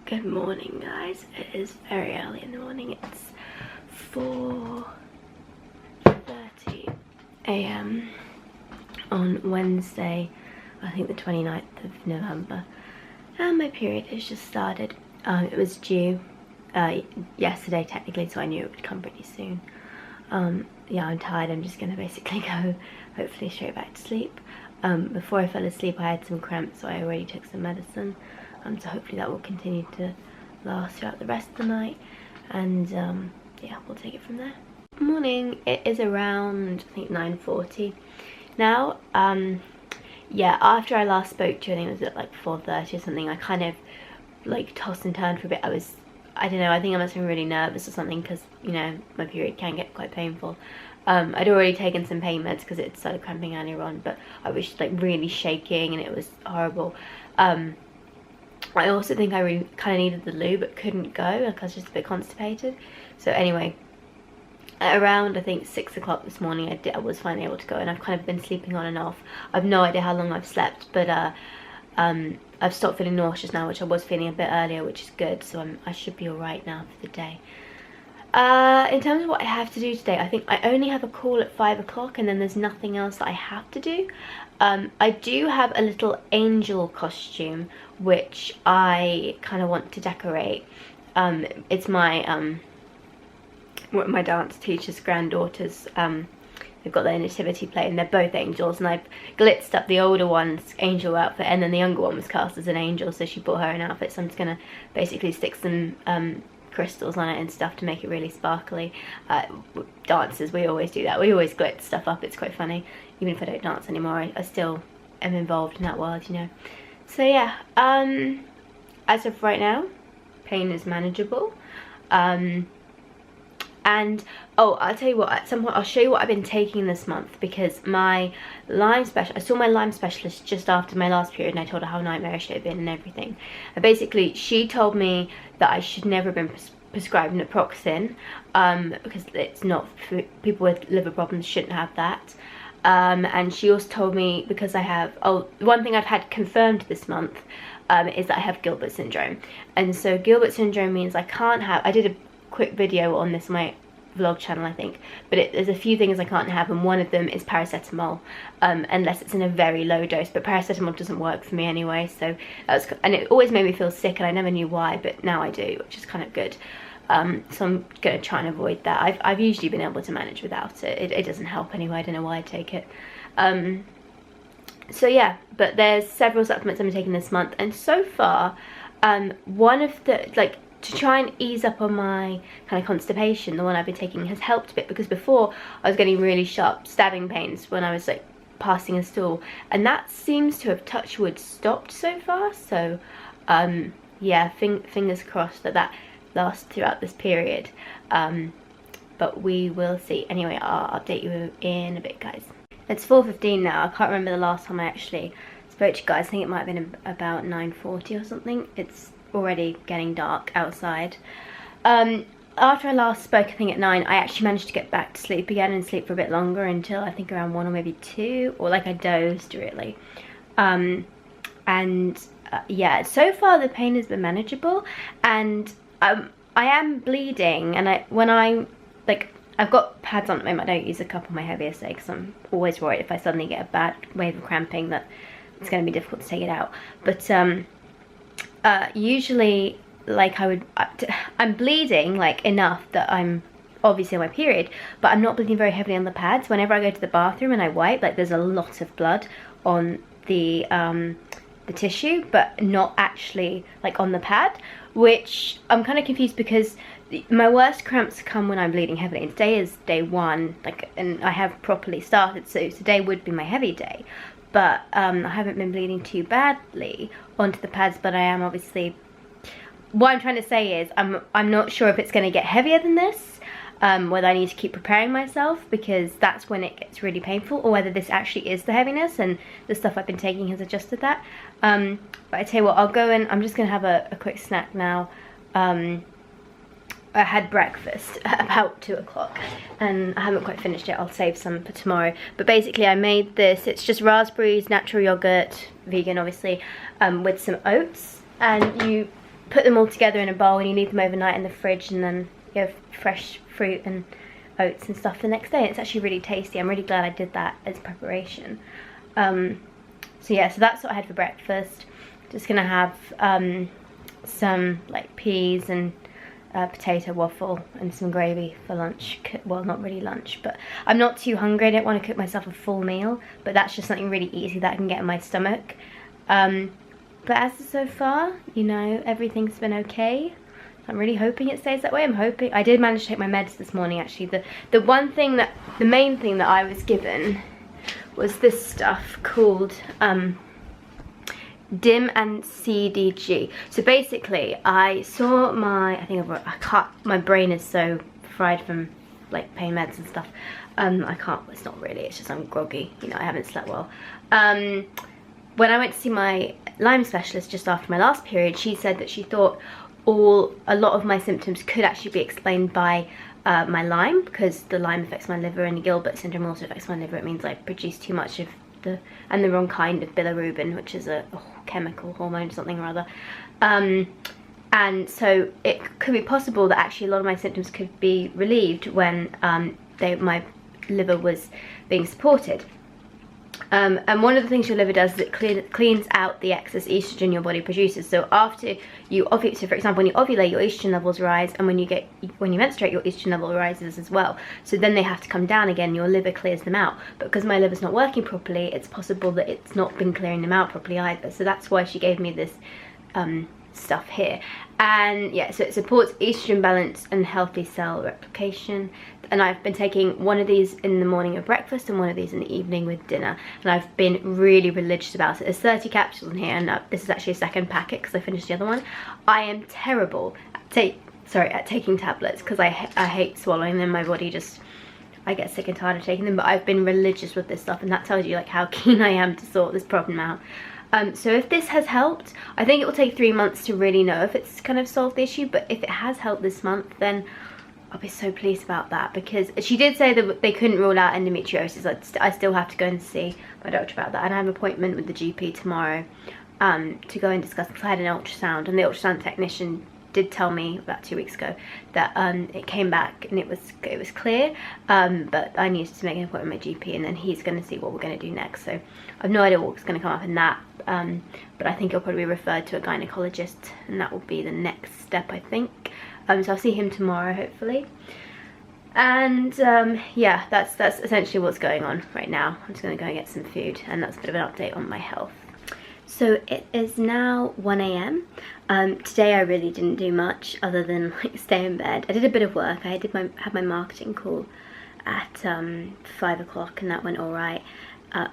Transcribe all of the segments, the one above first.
Good morning, guys. It is very early in the morning. It's 4:30 a.m. on Wednesday, I think the 29th of November. And my period has just started. It was due yesterday technically, so I knew it would come pretty soon. Yeah, I'm tired. I'm just gonna basically go hopefully straight back to sleep. Before I fell asleep I had some cramps, so I already took some medicine. So hopefully that will continue to last throughout the rest of the night, and yeah, we'll take it from there. Morning. It is around, I think, 9:40 now. Yeah, after I last spoke to you, I think it was at like 4:30 or something, I kind of like tossed and turned for a bit. I don't know, I think I must have been really nervous or something, because, you know, my period can get quite painful. I'd already taken some pain meds because it started cramping earlier on, but I was like really shaking and it was horrible. I also think I really kind of needed the loo but couldn't go, like I was just a bit constipated. So anyway, at around I think 6 o'clock this morning I was finally able to go, and I've kind of been sleeping on and off. I've no idea how long I've slept, but I've stopped feeling nauseous now, which I was feeling a bit earlier, which is good, so I should be alright now for the day. In terms of what I have to do today, I think I only have a call at 5 o'clock and then there's nothing else that I have to do. I do have a little angel costume which I kind of want to decorate. It's my dance teacher's granddaughters. They've got their nativity plate and they're both angels, and I've glitzed up the older one's angel outfit, and then the younger one was cast as an angel, so she bought her an outfit, so I'm just gonna basically stick some crystals on it and stuff to make it really sparkly. Dancers, we always do that. We always glitz stuff up. It's quite funny. Even if I don't dance anymore, I still am involved in that world, you know. So yeah, as of right now, pain is manageable. And oh, I'll tell you what, at some point I'll show you what I've been taking this month, because my Lyme specialist, I saw my Lyme specialist just after my last period, and I told her how nightmarish it had been and everything. And basically she told me that I should never have been prescribed naproxen, because it's not, for people with liver problems shouldn't have that. And she also told me, because I have, one thing I've had confirmed this month is that I have Gilbert syndrome. And so Gilbert syndrome means I can't have, I did a quick video on this, my vlog channel I think, but there's a few things I can't have, and one of them is paracetamol, unless it's in a very low dose, but paracetamol doesn't work for me anyway, so that's, and it always made me feel sick and I never knew why, but now I do, which is kind of good. So I'm gonna try and avoid that. I've usually been able to manage without it. It doesn't help anyway, I don't know why I take it. So yeah, but there's several supplements I've been taking this month, and so far one of the, like, to try and ease up on my kind of constipation, the one I've been taking has helped a bit, because before I was getting really sharp stabbing pains when I was like passing a stool, and that seems to have, touch wood, stopped so far. So yeah, fingers crossed that that lasts throughout this period, but we will see. Anyway, I'll update you in a bit, guys. It's 4:15 now. I can't remember the last time I actually spoke to you guys. I think it might have been about 9:40 or something. It's already getting dark outside. After I last spoke, I think at 9, I actually managed to get back to sleep again and sleep for a bit longer, until I think around 1 or maybe 2, or like I dozed really. Yeah, so far the pain has been manageable, and I am bleeding, and I've got pads on at the moment. I don't use a cup on my heaviest day because I'm always worried if I suddenly get a bad wave of cramping that it's going to be difficult to take it out. But usually, like, I'm bleeding like enough that I'm obviously on my period, but I'm not bleeding very heavily on the pads. Whenever I go to the bathroom and I wipe, like, there's a lot of blood on the tissue, but not actually like on the pad, which I'm kind of confused, because my worst cramps come when I'm bleeding heavily, and today is day 1, like, and I have properly started, so today would be my heavy day. But I haven't been bleeding too badly onto the pads, but I am obviously, what I'm trying to say is I'm not sure if it's going to get heavier than this, whether I need to keep preparing myself, because that's when it gets really painful, or whether this actually is the heaviness and the stuff I've been taking has adjusted that. But I tell you what, I'll go in, I'm just going to have a quick snack now. I had breakfast at about 2 o'clock and I haven't quite finished it. I'll save some for tomorrow. But basically I made this, it's just raspberries, natural yogurt, vegan obviously, with some oats. And you put them all together in a bowl and you leave them overnight in the fridge, and then you have fresh fruit and oats and stuff the next day. It's actually really tasty. I'm really glad I did that as preparation. So yeah, so that's what I had for breakfast. Just gonna have some like peas and potato waffle and some gravy for lunch. Well, not really lunch, but I'm not too hungry. I don't want to cook myself a full meal, but that's just something really easy that I can get in my stomach. But as of so far, you know, everything's been okay. I'm really hoping it stays that way. I did manage to take my meds this morning actually. The main thing that I was given was this stuff called DIM and CDG. So basically, I saw my brain is so fried from like pain meds and stuff. It's not really, it's just I'm groggy, you know, I haven't slept well. When I went to see my Lyme specialist just after my last period, she said that she thought a lot of my symptoms could actually be explained by my Lyme, because the Lyme affects my liver and Gilbert syndrome also affects my liver. It means I produce too much of the wrong kind of bilirubin, which is a chemical hormone, something or other. And so it could be possible that actually a lot of my symptoms could be relieved when my liver was being supported. And one of the things your liver does is it cleans out the excess estrogen your body produces. So after you ovulate, so for example, when you ovulate, your estrogen levels rise, and when you menstruate, your estrogen level rises as well. So then they have to come down again. Your liver clears them out. But because my liver's not working properly, it's possible that it's not been clearing them out properly either. So that's why she gave me this stuff here. And yeah, so it supports estrogen balance and healthy cell replication. And I've been taking one of these in the morning at breakfast and one of these in the evening with dinner, and I've been really religious about it. There's 30 capsules in here, and this is actually a second packet because I finished the other one. I am terrible at taking tablets because I hate swallowing them. My body just, I get sick and tired of taking them, but I've been religious with this stuff, and that tells you like how keen I am to sort this problem out. So if this has helped, I think it will take 3 months to really know if it's kind of solved the issue, but if it has helped this month, then I'll be so pleased about that, because she did say that they couldn't rule out endometriosis. I still have to go and see my doctor about that, and I have an appointment with the GP tomorrow to go and discuss, because I had an ultrasound, and the ultrasound technician did tell me about 2 weeks ago that it came back and it was clear, but I needed to make an appointment with my GP, and then he's going to see what we're going to do next. So I have no idea what's going to come up in that, but I think I'll probably be referred to a gynecologist, and that will be the next step, I think. So I'll see him tomorrow, hopefully. And yeah, that's essentially what's going on right now. I'm just going to go and get some food, and that's a bit of an update on my health. So it is now 1 AM. Today I really didn't do much other than like stay in bed. I did a bit of work. I had my marketing call at 5 o'clock, and that went all right.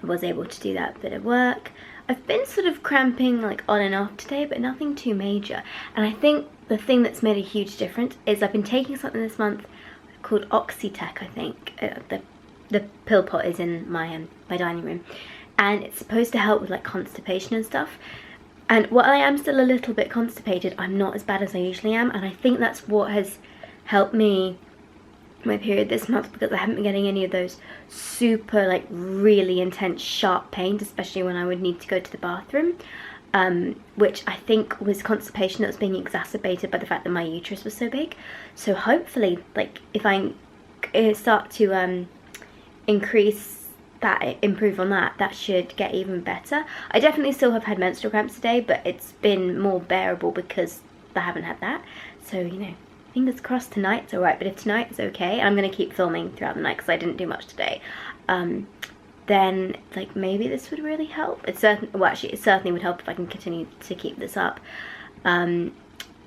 Was able to do that bit of work. I've been sort of cramping like on and off today, but nothing too major. And I think the thing that's made a huge difference is I've been taking something this month called Oxytec, I think. The pill pot is in my dining room, and it's supposed to help with like constipation and stuff. And while I am still a little bit constipated, I'm not as bad as I usually am, and I think that's what has helped me my period this month, because I haven't been getting any of those super like really intense sharp pains, especially when I would need to go to the bathroom, which I think was constipation that was being exacerbated by the fact that my uterus was so big. So hopefully, like if I start to improve on that, that should get even better. I definitely still have had menstrual cramps today, but it's been more bearable because I haven't had that. So, you know, fingers crossed tonight's alright, but if tonight's okay, and I'm going to keep filming throughout the night because I didn't do much today, then like maybe this would really help. It certainly would help if I can continue to keep this up.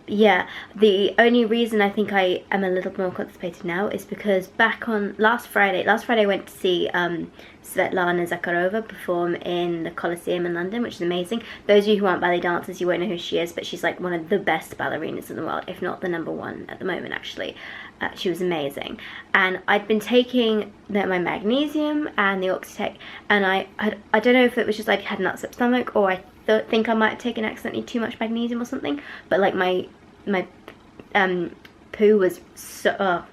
Yeah, the only reason I think I am a little more constipated now is because back on last Friday I went to see Svetlana Zakharova perform in the Coliseum in London, which is amazing. Those of you who aren't ballet dancers, you won't know who she is, but she's like one of the best ballerinas in the world, if not the #1 at the moment actually. She was amazing, and I'd been taking my magnesium and the Oxytec, and I don't know if it was just I had an upset stomach, or I think I might have taken accidentally too much magnesium or something, but like my poo was so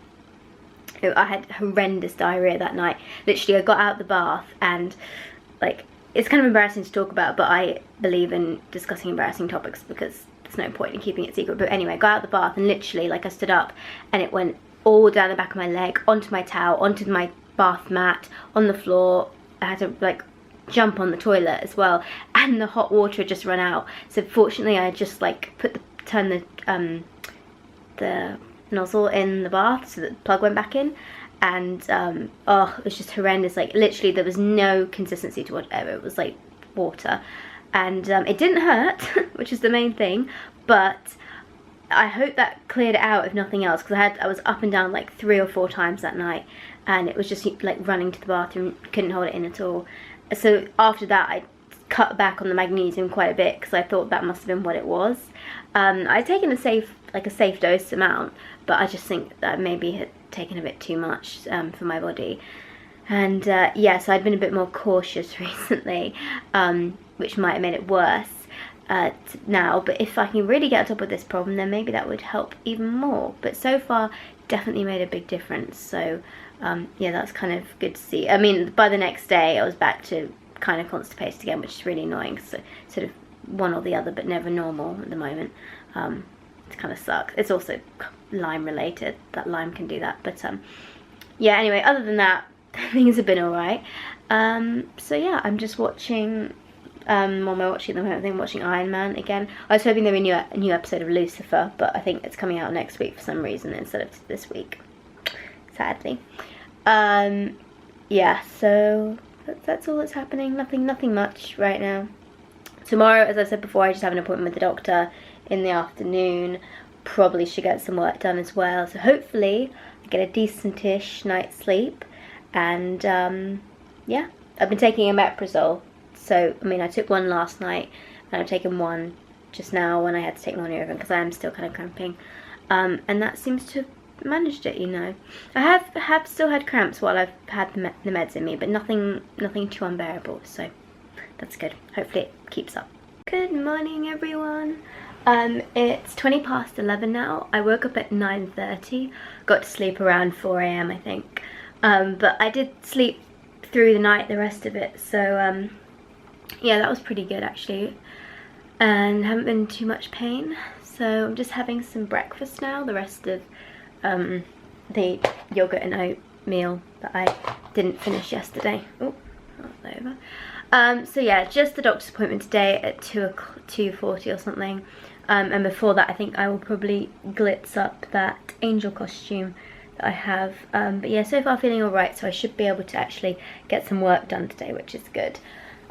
I had horrendous diarrhea that night. Literally, I got out the bath, and like it's kind of embarrassing to talk about, but I believe in discussing embarrassing topics because there's no point in keeping it secret. But anyway, I got out of the bath and literally, like, I stood up and it went all down the back of my leg, onto my towel, onto my bath mat, on the floor. I had to like jump on the toilet as well, and the hot water had just run out. So fortunately I just like turned the nozzle in the bath so that the plug went back in, and oh, it was just horrendous. Like literally there was no consistency to whatever, it was like water, and it didn't hurt which is the main thing, but I hope that cleared it out if nothing else, because I was up and down like 3 or 4 times that night, and it was just like running to the bathroom, couldn't hold it in at all. So after that I cut back on the magnesium quite a bit, because I thought that must have been what it was. I'd taken a safe dose amount, but I just think that maybe had taken a bit too much for my body. And yeah, so I'd been a bit more cautious recently, which might have made it worse now. But if I can really get on top of this problem, then maybe that would help even more. But so far, definitely made a big difference. So yeah, that's kind of good to see. I mean, by the next day, I was back to kind of constipated again, which is really annoying. So sort of one or the other, but never normal at the moment. It kind of sucks. It's also Lyme related. That Lyme can do that. But yeah, anyway, other than that, things have been alright. So yeah, I'm just watching, what am I watching at the moment? I think I'm watching Iron Man again. I was hoping there would be a new episode of Lucifer, but I think it's coming out next week for some reason instead of this week, sadly. Yeah, so that's all that's happening. Nothing much right now. Tomorrow, as I said before, I just have an appointment with the doctor in the afternoon. Probably should get some work done as well. So hopefully I get a decentish night's sleep. And yeah, I've been taking omeprazole. So, I mean, I took one last night, and I've taken one just now when I had to take one over, because I am still kind of cramping. And that seems to have managed it, you know. I have still had cramps while I've had the meds in me, but nothing too unbearable, so that's good. Hopefully it keeps up. Good morning, everyone. It's 20 past 11 now. I woke up at 9:30, got to sleep around 4 AM I think. But I did sleep through the night, the rest of it, so yeah, that was pretty good actually, and haven't been too much pain. So I'm just having some breakfast now, the rest of the yogurt and oatmeal that I didn't finish yesterday. Oh, that's over. So yeah, just the doctor's appointment today at 2:40 or something, and before that I think I will probably glitz up that angel costume that I have. But yeah, so far feeling alright, so I should be able to actually get some work done today, which is good.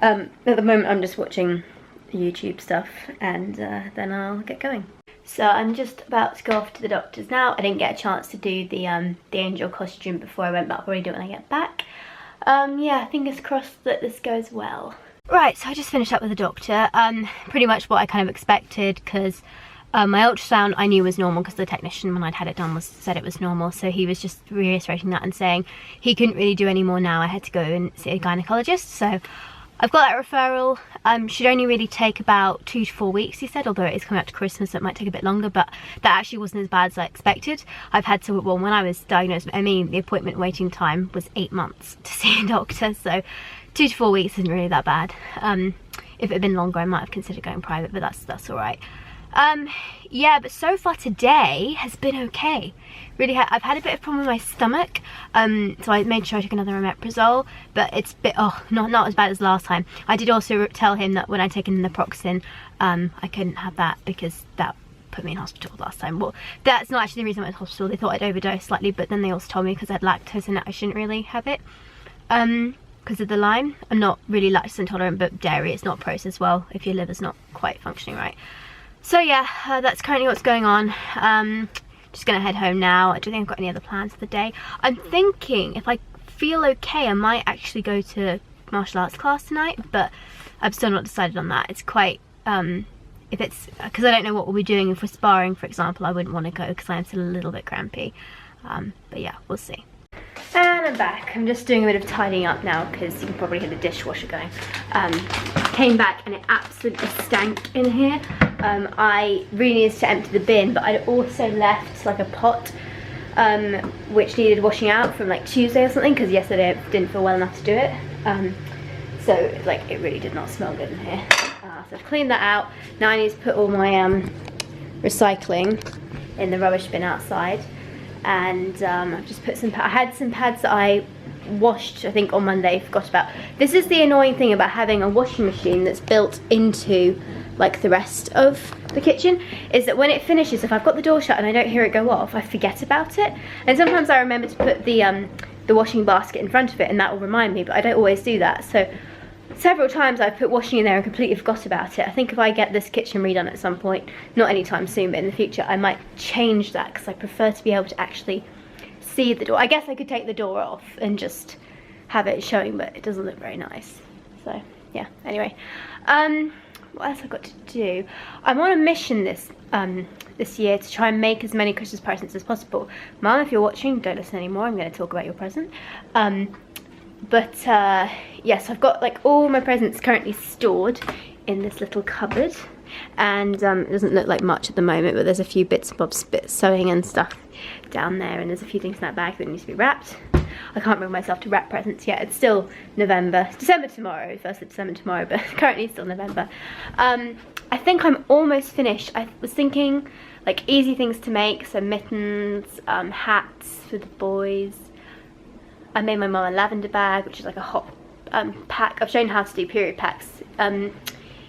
At the moment I'm just watching YouTube stuff, and then I'll get going. So I'm just about to go off to the doctor's now. I didn't get a chance to do the angel costume before I went, but I'll probably do it when I get back. Yeah, fingers crossed that this goes well. Right, so I just finished up with the doctor. Pretty much what I kind of expected, because my ultrasound I knew was normal, because the technician when I'd had it done said it was normal, so he was just reiterating that and saying he couldn't really do any more now. I had to go and see a gynecologist, so I've got that referral. Should only really take about 2 to 4 weeks, he said, although it is coming up to Christmas, so it might take a bit longer, but that actually wasn't as bad as I expected. I've had to, well, when I was diagnosed with ME, the appointment waiting time was 8 months to see a doctor, so 2 to 4 weeks isn't really that bad. If it had been longer, I might have considered going private, but that's all right. Yeah, but so far today has been okay. Really, I've had a bit of problem with my stomach, so I made sure I took another omeprazole, but it's a bit, not as bad as last time. I did also tell him that when I'd taken naproxen, I couldn't have that because that put me in hospital last time. Well, that's not actually the reason I went to hospital. They thought I'd overdosed slightly, but then they also told me because I had lactose and I shouldn't really have it. Because of the Lyme. I'm not really lactose intolerant, but dairy is not processed well if your liver's not quite functioning right. So yeah, that's currently what's going on. Just gonna head home now. I don't think I've got any other plans for the day. I'm thinking if I feel okay, I might actually go to martial arts class tonight, but I've still not decided on that. It's quite, if it's, because I don't know what we'll be doing. If we're sparring, for example, I wouldn't want to go because I'm still a little bit crampy. But yeah, we'll see. And I'm back. I'm just doing a bit of tidying up now because you can probably hear the dishwasher going. Came back and it absolutely stank in here. I really needed to empty the bin, but I'd also left like a pot which needed washing out from like Tuesday or something, because yesterday I didn't feel well enough to do it. So like it really did not smell good in here. So I've cleaned that out. Now I need to put all my recycling in the rubbish bin outside, and I've just put some, I had some pads that I washed, I think on Monday, forgot about. This is the annoying thing about having a washing machine that's built into like the rest of the kitchen, is that when it finishes, if I've got the door shut and I don't hear it go off, I forget about it. And sometimes I remember to put the washing basket in front of it, and that will remind me, but I don't always do that. So several times I've put washing in there and completely forgot about it. I think if I get this kitchen redone at some point, not anytime soon, but in the future, I might change that, because I prefer to be able to actually see the door. I guess I could take the door off and just have it showing, but it doesn't look very nice. So yeah, anyway, what else I've got to do? I'm on a mission this year to try and make as many Christmas presents as possible. Mum, if you're watching, don't listen anymore, I'm going to talk about your present. Yes, I've got like all my presents currently stored in this little cupboard, and it doesn't look like much at the moment, but there's a few bits and bobs, sewing and stuff down there, and there's a few things in that bag that needs to be wrapped. I can't bring myself to wrap presents yet. It's still November. It's December tomorrow, 1st of December tomorrow, but currently it's still November. I think I'm almost finished. I was thinking like easy things to make, so mittens, hats for the boys. I made my mum a lavender bag, which is like a hot pack. I've shown how to do period packs in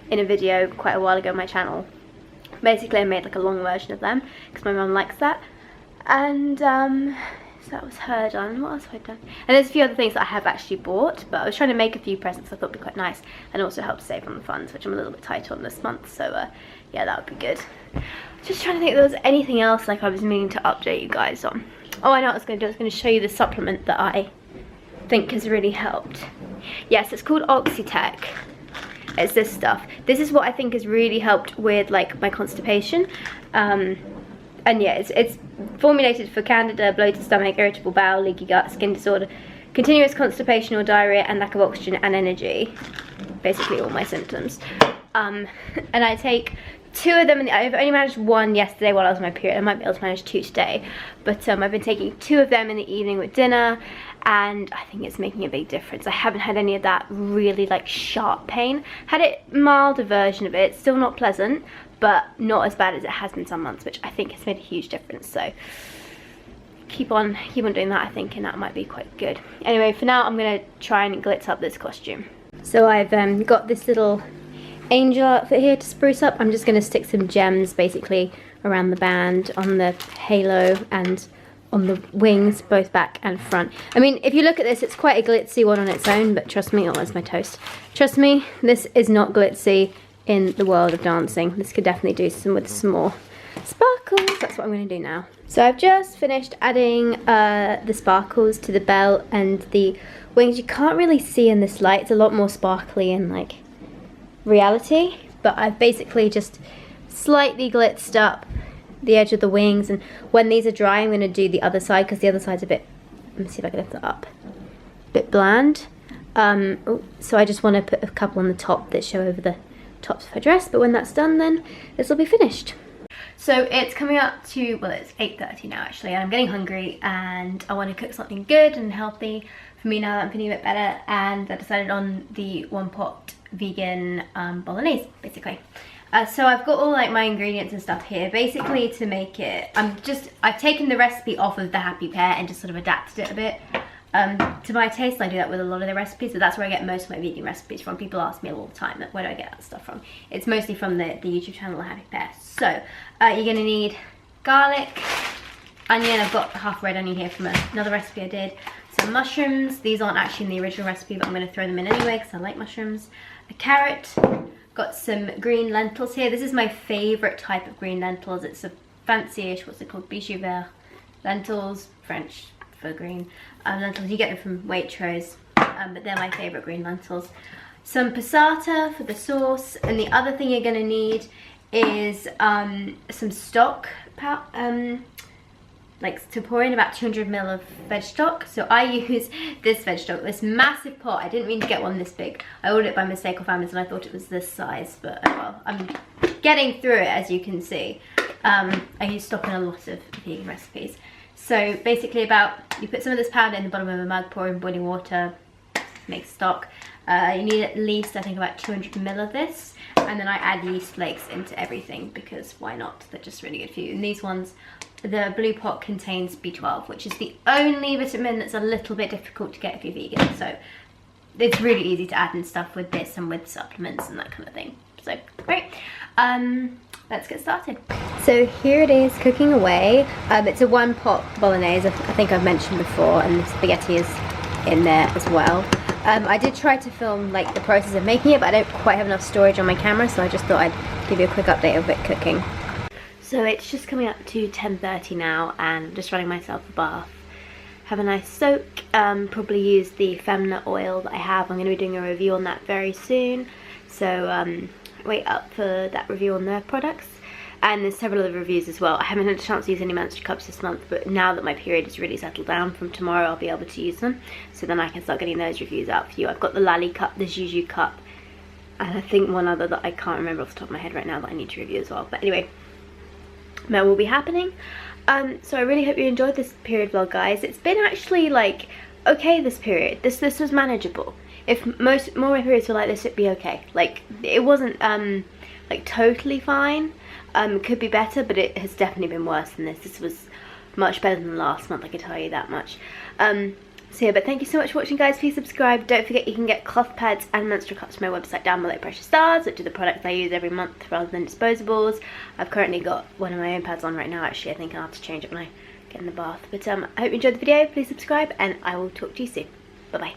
a video quite a while ago on my channel. Basically I made like a long version of them because my mum likes that. And so that was her done. What else have I done? And there's a few other things that I have actually bought, but I was trying to make a few presents I thought would be quite nice, and also help save on the funds, which I'm a little bit tight on this month, so yeah, that would be good. Just trying to think if there was anything else like I was meaning to update you guys on. Oh, I know what I was going to do. I was going to show you the supplement that I think has really helped. Yes, it's called Oxytec. It's this stuff. This is what I think has really helped with like my constipation. And yeah, it's formulated for candida, bloated stomach, irritable bowel, leaky gut, skin disorder, continuous constipation or diarrhea, and lack of oxygen and energy. Basically all my symptoms. And I take 2 of them, I've only managed 1 yesterday while I was on my period. I might be able to manage 2 today. But I've been taking 2 of them in the evening with dinner, and I think it's making a big difference. I haven't had any of that really like sharp pain. Had a milder version of it, still not pleasant, but not as bad as it has been some months, which I think has made a huge difference. So keep on doing that, I think, and that might be quite good. Anyway, for now I'm gonna try and glitz up this costume. So I've got this little angel outfit here to spruce up. I'm just going to stick some gems basically around the band, on the halo, and on the wings, both back and front. I mean, if you look at this, it's quite a glitzy one on its own, but trust me, oh, there's my toast. Trust me, this is not glitzy in the world of dancing. This could definitely do some with some more sparkles. That's what I'm going to do now. So I've just finished adding the sparkles to the belt and the wings. You can't really see in this light. It's a lot more sparkly and like reality, but I've basically just slightly glitzed up the edge of the wings, and when these are dry I'm going to do the other side, because the other side's a bit, let me see if I can lift it up, a bit bland. So I just want to put a couple on the top that show over the tops of her dress, but when that's done then this will be finished. So it's coming up to, well, it's 8:30 now actually, and I'm getting hungry and I want to cook something good and healthy for me now that I'm feeling a bit better, and I decided on the one pot vegan bolognese basically. So I've got all like my ingredients and stuff here basically to make it. I've taken the recipe off of the Happy Pear and just sort of adapted it a bit to my taste. I do that with a lot of the recipes, so that's where I get most of my vegan recipes from. People ask me all the time, where do I get that stuff from? It's mostly from the YouTube channel Happy Pear. So you're gonna need garlic, onion. I've got half red onion here from another recipe I did. Some mushrooms. These aren't actually in the original recipe, but I'm going to throw them in anyway because I like mushrooms. A carrot. Got some green lentils here. This is my favourite type of green lentils. It's a fancy-ish, what's it called, bichou vert lentils, French for green lentils. You get them from Chores, but they're my favourite green lentils. Some passata for the sauce, and the other thing you're going to need is some stock, like to pour in about 200 ml of veg stock. So I use this veg stock, this massive pot. I didn't mean to get one this big. I ordered it by mistake off Amazon. I thought it was this size, but oh well, I'm getting through it, as you can see. I use stock in a lot of vegan recipes. So basically you put some of this powder in the bottom of a mug, pour in boiling water, make stock. You need at least, I think, about 200 ml of this. And then I add yeast flakes into everything because why not? They're just really good for you. And these ones, the Blue Pot contains B12, which is the only vitamin that's a little bit difficult to get if you're vegan. So it's really easy to add in stuff with this and with supplements and that kind of thing. So great. Let's get started. So here it is cooking away. It's a 1-pot bolognese, I think I've mentioned before, and the spaghetti is in there as well. I did try to film like the process of making it, but I don't quite have enough storage on my camera, so I just thought I'd give you a quick update of it cooking. So it's just coming up to 10:30 now, and I'm just running myself a bath. Have a nice soak, probably use the Femina oil that I have. I'm going to be doing a review on that very soon, so wait up for that review on their products. And there's several other reviews as well. I haven't had a chance to use any menstrual cups this month, but now that my period has really settled down, from tomorrow I'll be able to use them. So then I can start getting those reviews out for you. I've got the Lally cup, the Juju cup, and I think one other that I can't remember off the top of my head right now that I need to review as well. But anyway, that will be happening. So I really hope you enjoyed this period vlog, guys. It's been actually like okay this period. This was manageable. If more of my periods were like this, it'd be okay. Like it wasn't like totally fine. It could be better, but it has definitely been worse than this. This was much better than last month, I can tell you that much. So yeah, but thank you so much for watching, guys. Please subscribe. Don't forget you can get cloth pads and menstrual cups from my website down below, Precious Stars, which are the products I use every month rather than disposables. I've currently got one of my own pads on right now, actually. I think I'll have to change it when I get in the bath. But I hope you enjoyed the video. Please subscribe, and I will talk to you soon. Bye-bye.